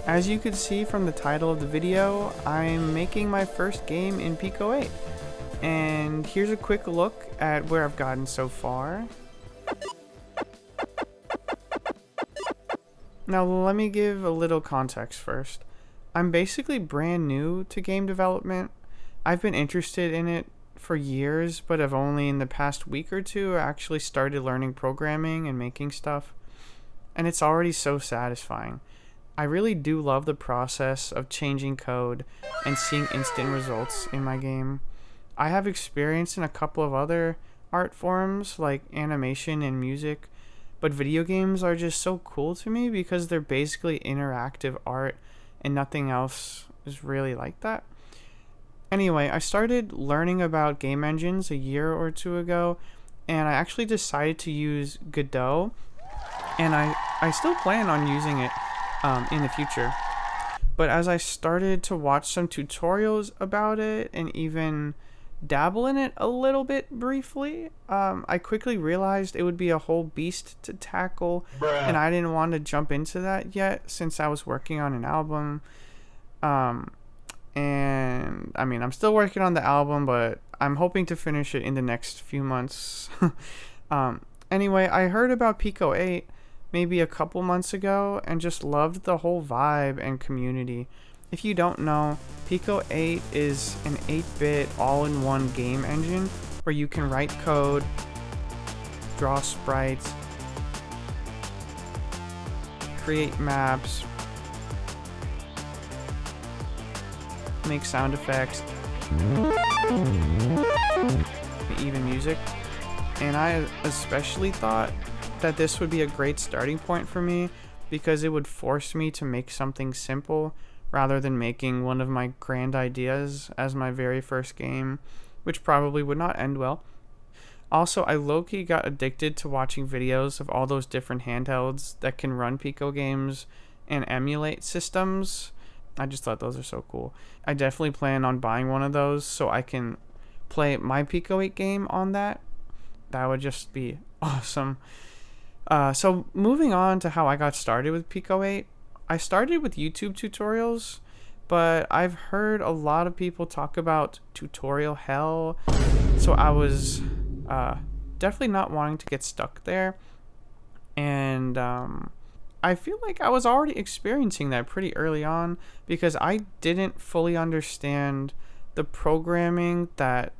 As you could see from the title of the video, I'm making my first game in PICO-8. And here's a quick look at where I've gotten so far. Now let me give a little context first. I'm basically brand new to game development. I've been interested in it for years, but have only in the past week or two actually started learning programming and making stuff. And it's already so satisfying. I really do love the process of changing code and seeing instant results in my game. I have experience in a couple of other art forms like animation and music, but video games are just so cool to me because they're basically interactive art and nothing else is really like that. Anyway, I started learning about game engines a year or two ago, and I actually decided to use Godot, and I still plan on using it in the future. But as I started to watch some tutorials about it and even dabble in it a little bit briefly, I quickly realized it would be a whole beast to tackle, and I didn't want to jump into that yet since I was working on an album. And I mean, I'm still working on the album, but I'm hoping to finish it in the next few months. Anyway, I heard about PICO-8 maybe a couple months ago and just loved the whole vibe and community. If you don't know, PICO-8 is an 8-bit all-in-one game engine where you can write code, draw sprites, create maps, make sound effects, even music. And I especially thought that this would be a great starting point for me because it would force me to make something simple rather than making one of my grand ideas as my very first game, which probably would not end well. Also, I low-key got addicted to watching videos of all those different handhelds that can run Pico games and emulate systems. I just thought those are so cool. I definitely plan on buying one of those so I can play my PICO-8 game on that. That would just be awesome. So moving on to how I got started with PICO-8, I started with YouTube tutorials, but I've heard a lot of people talk about tutorial hell, so I was definitely not wanting to get stuck there, and I feel like I was already experiencing that pretty early on because I didn't fully understand the programming that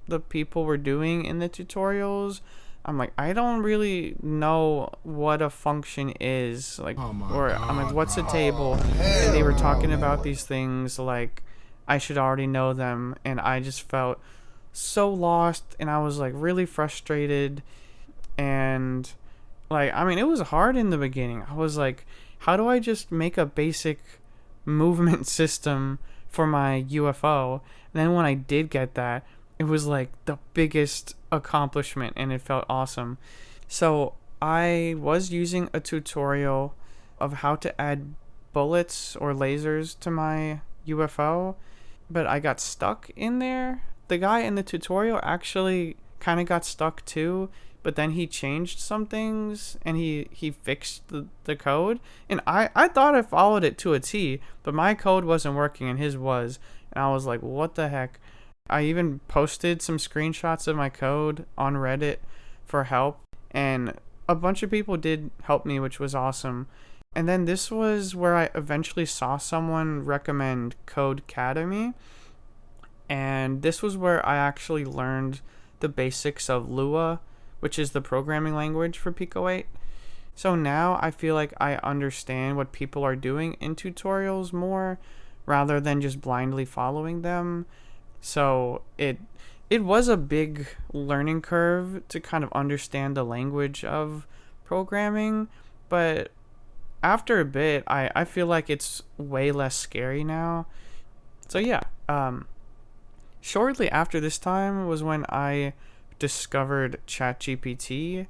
the people were doing in the tutorials. I'm like, I don't really know what a function is, like, I'm like, what's a table? And they were talking about these things like I should already know them, and I just felt so lost, and I was like really frustrated, and like, I mean, it was hard in the beginning. I was like, how do I just make a basic movement system for my UFO? And then when I did get that, it was like the biggest accomplishment and it felt awesome. So I was using a tutorial of how to add bullets or lasers to my UFO, but I got stuck in there. The guy in the tutorial actually kind of got stuck too, but then he changed some things and he fixed the code, and I thought I followed it to a T, but my code wasn't working and his was, and I was like, what the heck? I even posted some screenshots of my code on Reddit for help, and a bunch of people did help me, which was awesome. And then this was where I eventually saw someone recommend Codecademy, and this was where I actually learned the basics of Lua, which is the programming language for PICO-8. So now I feel like I understand what people are doing in tutorials more rather than just blindly following them. So it was a big learning curve to kind of understand the language of programming, but after a bit, I feel like it's way less scary now. So yeah, shortly after this time was when I discovered ChatGPT,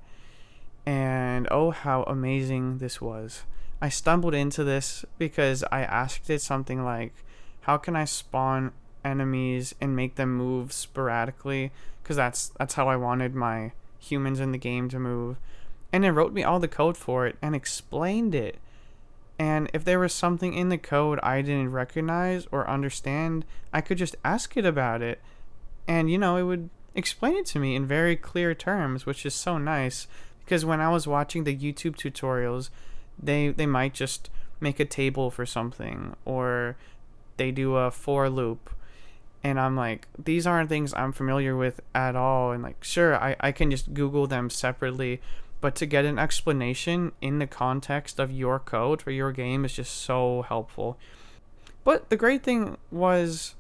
and oh, how amazing this was. I stumbled into this because I asked it something like, how can I spawn enemies and make them move sporadically, because that's how I wanted my humans in the game to move, and it wrote me all the code for it and explained it And if there was something in the code I didn't recognize or understand, I could just ask it about it. And, it would explain it to me in very clear terms, which is so nice. Because when I was watching the YouTube tutorials, they might just make a table for something, or they do a for loop. And I'm like, these aren't things I'm familiar with at all. And like, sure, I can just Google them separately, but to get an explanation in the context of your code for your game is just so helpful. But the great thing was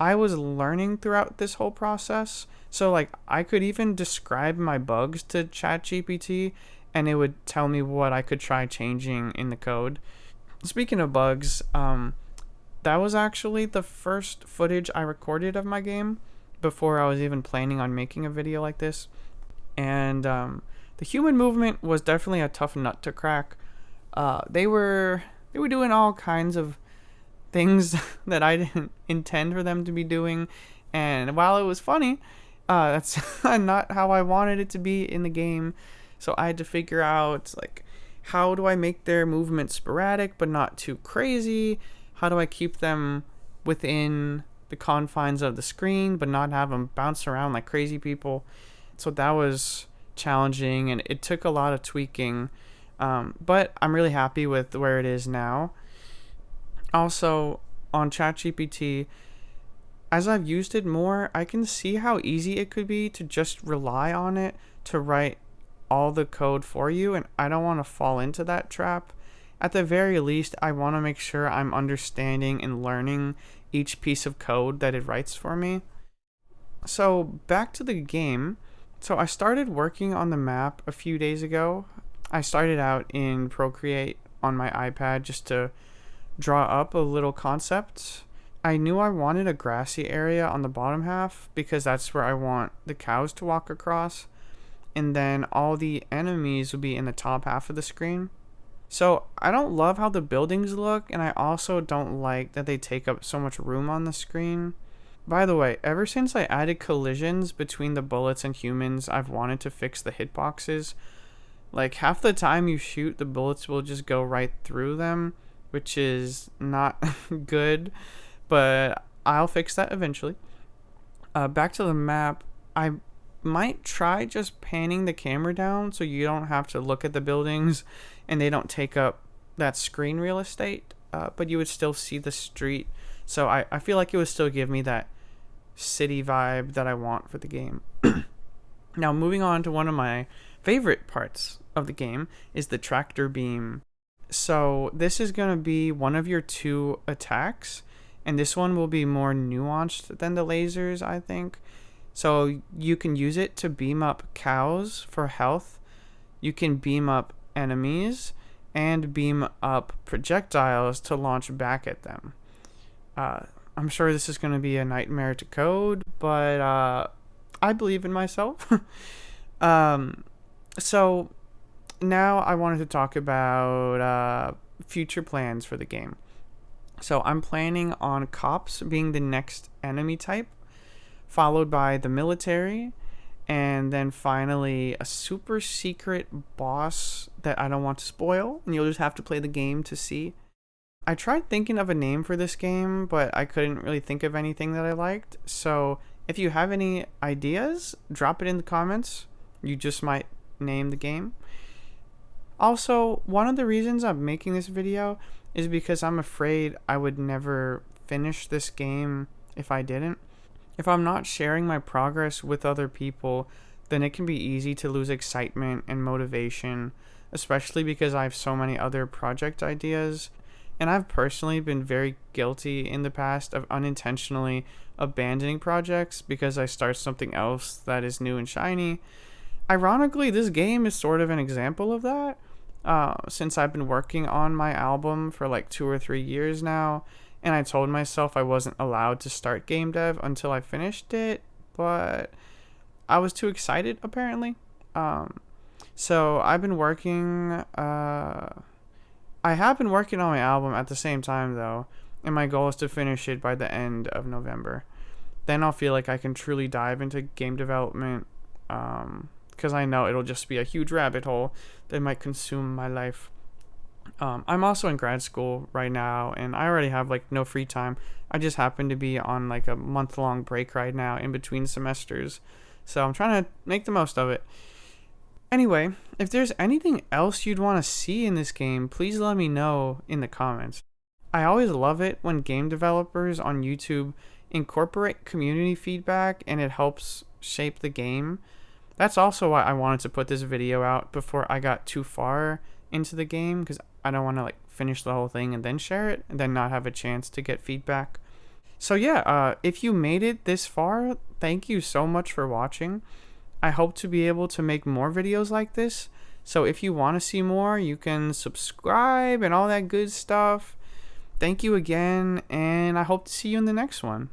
I was learning throughout this whole process. So like I could even describe my bugs to ChatGPT and it would tell me what I could try changing in the code. Speaking of bugs, that was actually the first footage I recorded of my game before I was even planning on making a video like this. And the human movement was definitely a tough nut to crack. They were doing all kinds of things that I didn't intend for them to be doing, and while it was funny, that's not how I wanted it to be in the game. So I had to figure out like, how do I make their movement sporadic but not too crazy? How do I keep them within the confines of the screen but not have them bounce around like crazy people? So that was challenging and it took a lot of tweaking, but I'm really happy with where it is now. Also, on ChatGPT, as I've used it more, I can see how easy it could be to just rely on it to write all the code for you, and I don't want to fall into that trap. At the very least, I want to make sure I'm understanding and learning each piece of code that it writes for me. So, back to the game. So, I started working on the map a few days ago. I started out in Procreate on my iPad just to draw up a little concept. I knew I wanted a grassy area on the bottom half because that's where I want the cows to walk across, and then all the enemies will be in the top half of the screen. So I don't love how the buildings look, and I also don't like that they take up so much room on the screen. By the way, ever since I added collisions between the bullets and humans, I've wanted to fix the hitboxes. Like half the time you shoot, the bullets will just go right through them, which is not good, but I'll fix that eventually. Back to the map, I might try just panning the camera down so you don't have to look at the buildings and they don't take up that screen real estate, but you would still see the street. So I feel like it would still give me that city vibe that I want for the game. Now, moving on to one of my favorite parts of the game is the tractor beam. So this is going to be one of your 2 attacks, and this one will be more nuanced than the lasers, I think. So you can use it to beam up cows for health, you can beam up enemies, and beam up projectiles to launch back at them. I'm sure this is going to be a nightmare to code, but I believe in myself. So now I wanted to talk about future plans for the game. So I'm planning on cops being the next enemy type, followed by the military, and then finally a super secret boss that I don't want to spoil, and you'll just have to play the game to see. I tried thinking of a name for this game, but I couldn't really think of anything that I liked. So if you have any ideas, drop it in the comments. You just might name the game. Also, one of the reasons I'm making this video is because I'm afraid I would never finish this game if I didn't. If I'm not sharing my progress with other people, then it can be easy to lose excitement and motivation, especially because I have so many other project ideas. And I've personally been very guilty in the past of unintentionally abandoning projects because I start something else that is new and shiny. Ironically, this game is sort of an example of that. Since I've been working on my album for like 2 or 3 years now, and I told myself I wasn't allowed to start game dev until I finished it, but I was too excited apparently. So I've been working, I have been working on my album at the same time though, and my goal is to finish it by the end of November. Then I'll feel like I can truly dive into game development, because I know it'll just be a huge rabbit hole that might consume my life. I'm also in grad school right now, and I already have like no free time. I just happen to be on like a month-long break right now in between semesters, so I'm trying to make the most of it. Anyway, if there's anything else you'd want to see in this game, please let me know in the comments. I always love it when game developers on YouTube incorporate community feedback and it helps shape the game. That's also why I wanted to put this video out before I got too far into the game, because I don't want to like finish the whole thing and then share it and then not have a chance to get feedback. So yeah, if you made it this far, thank you so much for watching. I hope to be able to make more videos like this. So if you want to see more, you can subscribe and all that good stuff. Thank you again, and I hope to see you in the next one.